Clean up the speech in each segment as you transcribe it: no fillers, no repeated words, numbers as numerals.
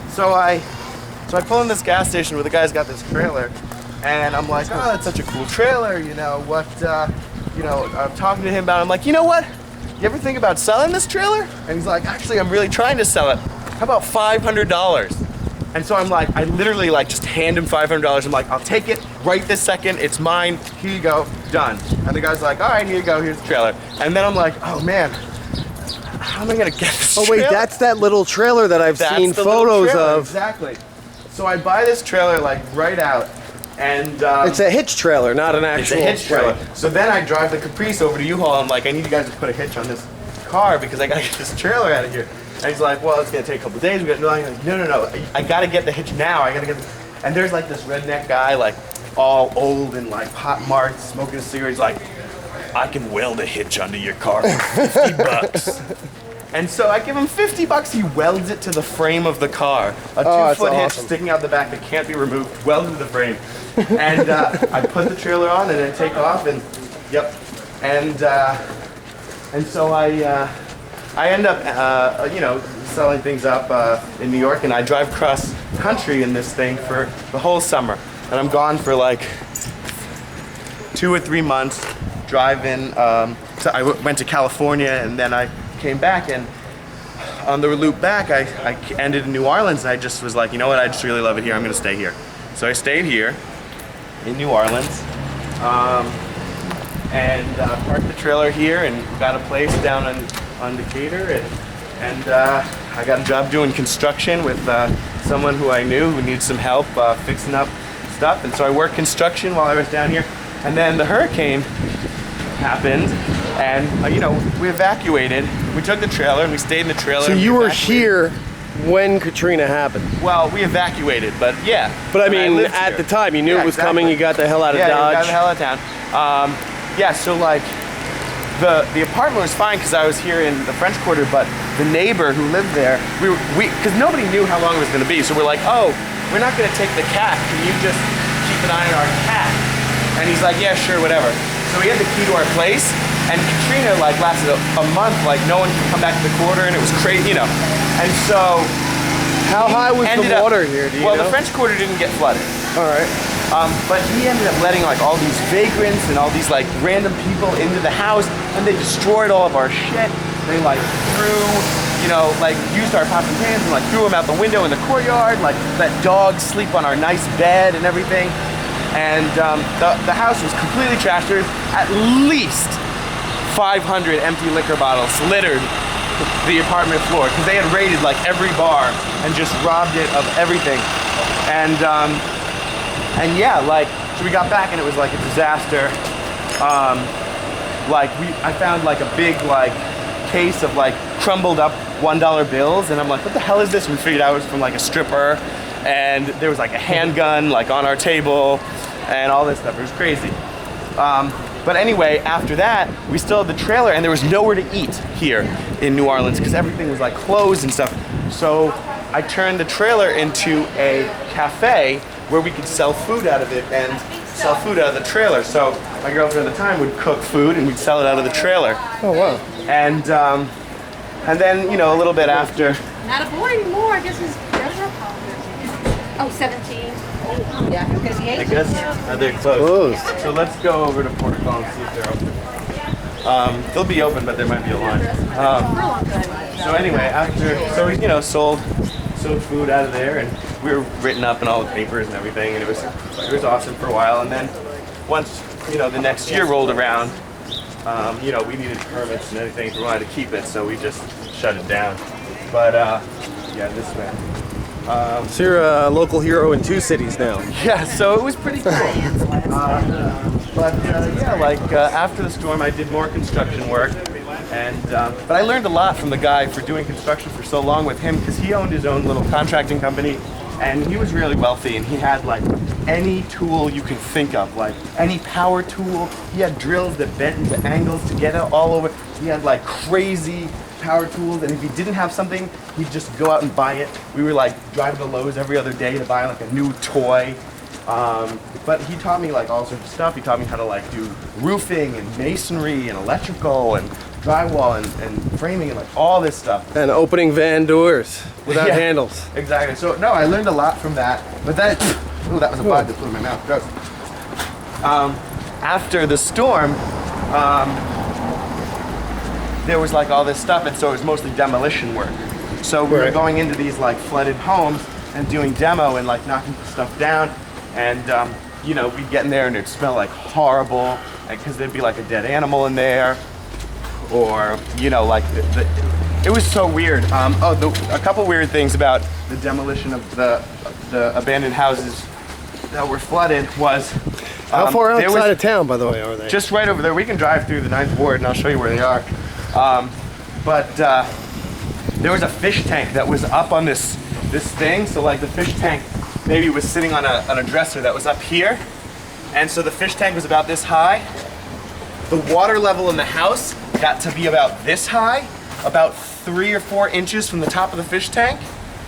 So I pull in this gas station where the guy's got this trailer, and I'm like, oh, that's such a cool trailer, you know, what, you know, I'm talking to him about it. I'm like, you know what? You ever think about selling this trailer? And he's like, actually, I'm really trying to sell it. How about $500? And so I'm like, I literally like just hand him $500. I'm like, I'll take it right this second. It's mine. Here you go. Done. And the guy's like, all right, here you go. Here's the trailer. And then I'm like, oh man, how am I gonna get this trailer? Oh wait, that's that little trailer that I've seen photos of. Exactly. So I buy this trailer like right out, and it's a hitch trailer, not an actual. It's a hitch trailer. So then I drive the Caprice over to U-Haul. I'm like, I need you guys to put a hitch on this car because I gotta get this trailer out of here. And he's like, well, it's gonna take a couple days. I'm like, no. I gotta get the hitch now. I gotta get. And there's like this redneck guy, like all old and like pot marked, smoking a cigarette. He's like, I can weld a hitch onto your car for $50. And so I give him $50. He welds it to the frame of the car. A 2-foot hitch sticking out the back that can't be removed, welded to the frame. And I put the trailer on and then take off and, yep. And so I end up, you know, selling things up in New York, and I drive cross country in this thing for the whole summer. And I'm gone for like 2 or 3 months driving. So I went to California, and then I came back, and on the loop back I ended in New Orleans, and I just was like, you know what, I just really love it here, I'm gonna stay here. So I stayed here in New Orleans, and parked the trailer here and got a place down on Decatur, and I got a job doing construction with someone who I knew who needed some help fixing up stuff, and so I worked construction while I was down here. And then the hurricane happened, and you know, we evacuated. We took the trailer and we stayed in the trailer. So you were here when Katrina happened? Well, we evacuated, but yeah. But I mean, at the time, you knew it was coming. You got the hell out of Dodge. Yeah, got the hell out of town. Yeah, so like the apartment was fine because I was here in the French Quarter, but the neighbor who lived there, because nobody knew how long it was going to be. So we're like, oh, we're not going to take the cat. Can you just keep an eye on our cat? And he's like, yeah, sure, whatever. So he had the key to our place, and Katrina like lasted a month, like no one could come back to the quarter, and it was crazy, you know. And so, how high was the water here? Do you know? The French Quarter didn't get flooded. All right. But he ended up letting like all these vagrants and all these like random people into the house, and they destroyed all of our shit. They like threw, you know, like used our pots and pans and like threw them out the window in the courtyard, like let dogs sleep on our nice bed and everything. And the house was completely trashed. There was at least 500 empty liquor bottles littered the apartment floor because they had raided like every bar and just robbed it of everything. And yeah, like, so we got back and it was like a disaster. I found like a big like case of like crumbled up $1 bills, and I'm like, what the hell is this? And we figured out it was from like a stripper, and there was like a handgun like on our table and all this stuff. It was crazy. But anyway, after that, we still had the trailer, and there was nowhere to eat here in New Orleans because everything was like closed and stuff. So I turned the trailer into a cafe where we could sell food out of it and sell food out of the trailer. So my girlfriend at the time would cook food and we'd sell it out of the trailer. Oh wow. And then, you know, a little bit after. Not a boy anymore, I guess he's oh, 17. Yeah, because he I guess they're closed. So let's go over to Portugal and see if they're open. They'll be open, but there might be a line. So anyway, so we, you know, sold food out of there, and we were written up in all the papers and everything, and it was awesome for a while. And then once, you know, the next year rolled around, you know, we needed permits and everything if we wanted to keep it, so we just shut it down. But yeah, this way. So you're a local hero in 2 cities now. Yeah, so it was pretty cool. But yeah, like after the storm, I did more construction work, and but I learned a lot from the guy for doing construction for so long with him, because he owned his own little contracting company, and he was really wealthy, and he had like any tool you can think of, like any power tool. He had drills that bent into angles to get it all over. He had like crazy power tools, and if he didn't have something, he'd just go out and buy it. We were like driving to Lowe's every other day to buy like a new toy. But he taught me like all sorts of stuff. He taught me how to like do roofing and masonry and electrical and drywall and framing and like all this stuff. And opening van doors without Yeah, handles. Exactly. So no, I learned a lot from that. But that, oh, that was a bug that flew in my mouth. Gross. After the storm, there was like all this stuff, and so it was mostly demolition work. So we were Right. going into these like flooded homes and doing demo and like knocking stuff down, and you know, we'd get in there and it'd smell like horrible, because there'd be like a dead animal in there, or you know, like it was so weird. A couple weird things about the demolition of the abandoned houses that were flooded was. How far there was- outside of town, by the way, are they? Just right over there. We can drive through the 9th Ward and I'll show you where they are. But there was a fish tank that was up on this thing. So like the fish tank maybe was sitting on a dresser that was up here. And so the fish tank was about this high. The water level in the house got to be about this high, about 3 or 4 inches from the top of the fish tank.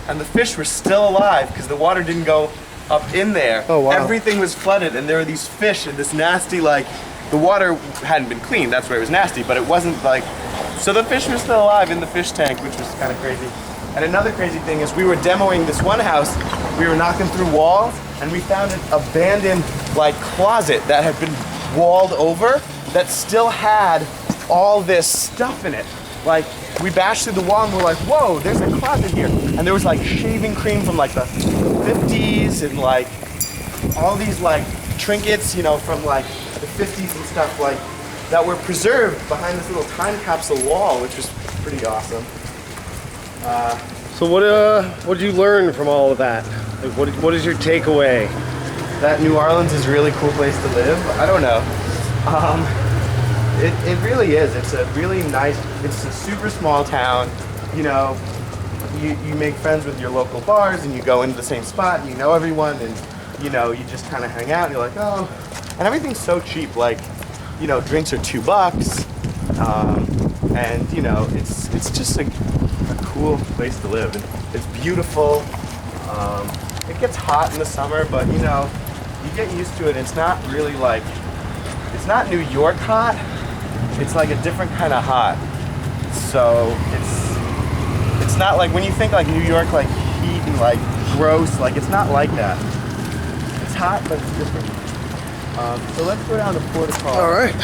And the fish were still alive because the water didn't go up in there. Oh, wow. Everything was flooded and there were these fish and this nasty, like, the water hadn't been cleaned, that's why it was nasty, but it wasn't like, so the fish were still alive in the fish tank, which was kind of crazy. And another crazy thing is we were demoing this one house, we were knocking through walls, and we found an abandoned, like, closet that had been walled over that still had all this stuff in it. Like, we bashed through the wall and we're like, whoa, there's a closet here. And there was like shaving cream from like the 50s and like all these like trinkets, you know, from like the 50s and stuff like that were preserved behind this little time capsule wall, which was pretty awesome. So what did you learn from all of that? Like, what is your takeaway? That New Orleans is a really cool place to live. I don't know. It really is. It's a really nice, it's a super small town. You know, you make friends with your local bars and you go into the same spot and you know everyone and, you know, you just kind of hang out and you're like, oh, and everything's so cheap. Like, you know, drinks are $2. And, you know, it's just a cool place to live. And it's beautiful. It gets hot in the summer, but, you know, you get used to it. It's not really like, it's not New York hot. It's like a different kind of hot. So it's not like when you think like New York, like heat and like gross, like it's not like that. It's hot, but it's different. So let's go down to Port of Call. All right.